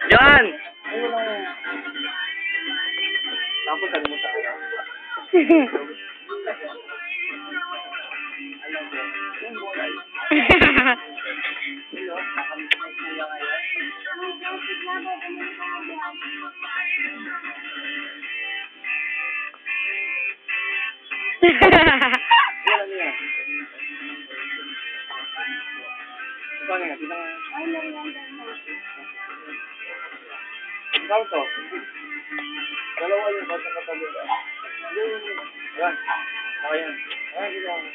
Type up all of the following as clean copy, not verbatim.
Yan! Tapos ano mo tayo? Ikaw to. Dalawa yung bata katabi. Yan. Ayan. Ayan, ginawa.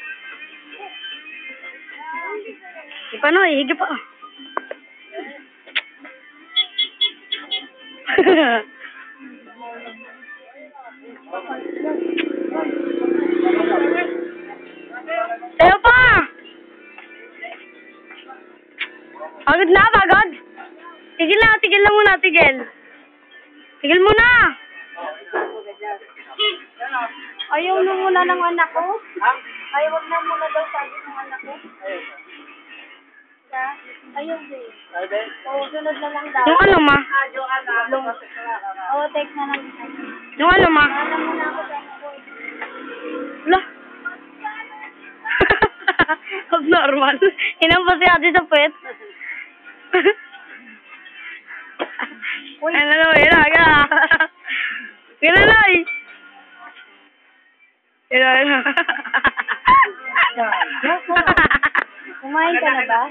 Paano eh? Higip pa. Sayo pa! Pagod na, pagod! Tigil na muna, tigil. Tigil muna! Ayaw na muna ng anak ko? Ayaw na muna daw sabi ng anak ko? Ayaw din. Oo, sunod na lang daw. Yung ano, ma? Oo, text na lang. Yung ano, ma? Alam mo na ako sa anak ko. Wala. Abnormal. Inam pa si ate sa puwet. Ano na, ilaga. Kinalay. Ilaga. Kumain ka na ba?